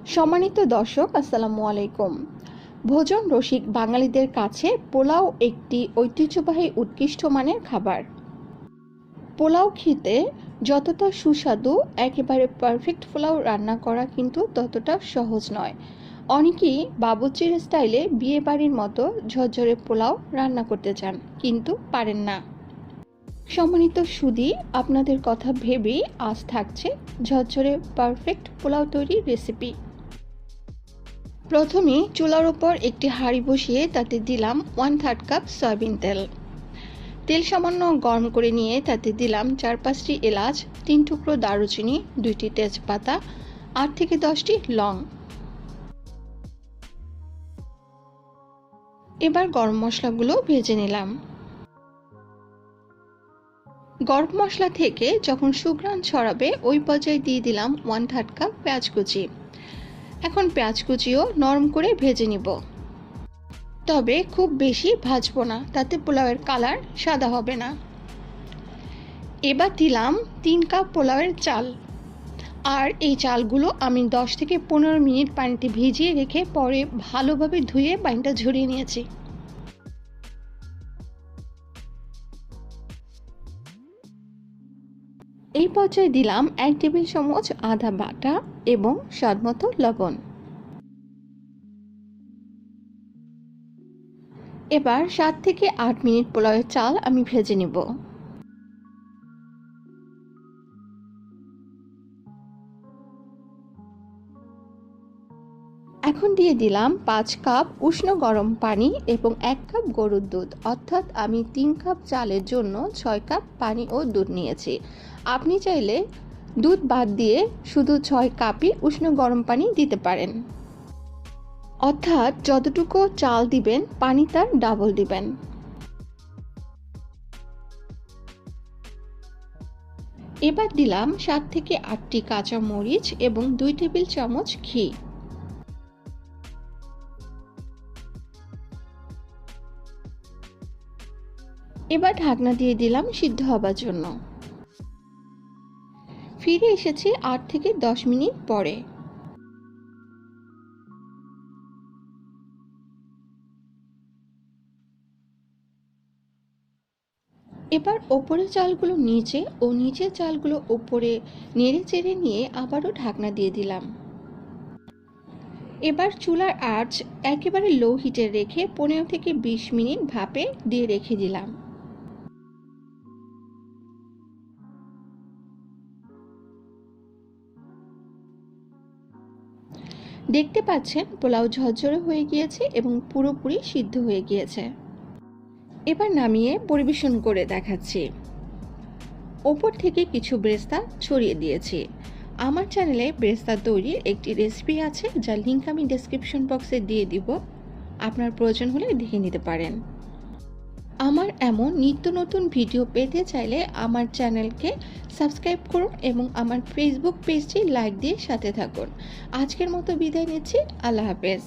সম্মানিত দর্শক, আসসালামু আলাইকুম। ভোজন রসিক বাঙালিদের কাছে পোলাও একটি ঐতিহ্যবাহী উৎকৃষ্ট মানের খাবার। পোলাও খেতে যতটা সুস্বাদু, একেবারে পারফেক্ট পোলাও রান্না করা কিন্তু ততটা সহজ নয়। অনেকেই বাবুর্চির স্টাইলে বিয়ে বাড়ির মতো ঝরঝরে পোলাও রান্না করতে চান, কিন্তু পারেন না। সম্মানিত সুধী, আপনাদের কথা ভেবেই আজ থাকছে ঝরঝরে পারফেক্ট পোলাও তৈরির রেসিপি। প্রথমে চুলার উপর একটি হাঁড়ি বসিয়ে তাতে দিলাম 1/3 কাপ সয়াবিন তেল। তেল সামান্য গরম করে নিয়ে তাতে দিলাম 4-5টি এলাচ, 3 টুকরো দারুচিনি, 2টি তেজপাতা, 8 থেকে 10টি লং। এবার গরম মশলাগুলো ভেজে নিলাম। গরম মশলা থেকে যখন সুঘ্রাণ ছড়াবে ওই পর্যায়ে দিয়ে দিলাম 1/3 কাপ পেঁয়াজ কুচি। এখন পেঁয়াজ কুচিও নরম করে ভেজে নিব, তবে খুব বেশি ভাজবো না, তাতে পোলাওয়ের কালার সাদা হবে না। এবার দিলাম 3 কাপ পোলাওয়ের চাল, আর এই চালগুলো আমি 10 থেকে 15 মিনিট পানিতে ভিজিয়ে রেখে পরে ভালোভাবে ধুয়ে পানিটা ঝরিয়ে নিয়েছি। এই পর্যায়ে দিলাম 1 টেবিল চামচ আদা বাটা এবং স্বাদমতো লবণ। এবার 7 থেকে 8 মিনিট পোলাওয়ের চাল আমি ভেজে নিব। এখন দিয়ে দিলাম 5 কাপ উষ্ণ গরম পানি এবং 1 কাপ গরুর দুধ, অর্থাৎ আমি 3 কাপ চালের জন্য 6 কাপ পানি ও দুধ নিয়েছি। আপনি চাইলে দুধ বাদ দিয়ে শুধু 6 কাপই উষ্ণ গরম পানি দিতে পারেন, অর্থাৎ যতটুকু চাল দিবেন পানি তার ডাবল দিবেন। এবার দিলাম 7 থেকে 8টি কাঁচা মরিচ এবং 2 টেবিল চামচ ঘি। এবার ঢাকনা দিয়ে দিলাম সিদ্ধ হবার জন্য। ফিরে এসেছি 8 থেকে 10 মিনিট পরে। এবার ওপরের চালগুলো নিচে ও নিচের চালগুলো ওপরে নেড়ে চেড়ে নিয়ে আবারও ঢাকনা দিয়ে দিলাম। এবার চুলার আঁচ একেবারে লো হিটে রেখে 15 থেকে 20 মিনিট ভাপে দিয়ে রেখে দিলাম। দেখতে পাচ্ছেন পোলাও ঝরঝরে হয়ে গিয়েছে এবং পুরোপুরি সিদ্ধ হয়ে গিয়েছে। এবার নামিয়ে পরিবেশন করে দেখাচ্ছি। ওপর থেকে কিছু বেরেস্তা ছড়িয়ে দিয়েছি। আমার চ্যানেলে বেরেস্তা তৈরির একটি রেসিপি আছে, যার লিঙ্ক আমি ডেসক্রিপশন বক্সে দিয়ে দিব, আপনার প্রয়োজন হলে দেখে নিতে পারেন। আমার এমন নিত্য নতুন ভিডিও পেতে চাইলে আমার চ্যানেলকে সাবস্ক্রাইব করুন এবং আমার ফেসবুক পেজটি লাইক দিয়ে সাথে থাকুন। আজকের মতো বিদায় নিচ্ছি। আল্লাহ হাফেজ।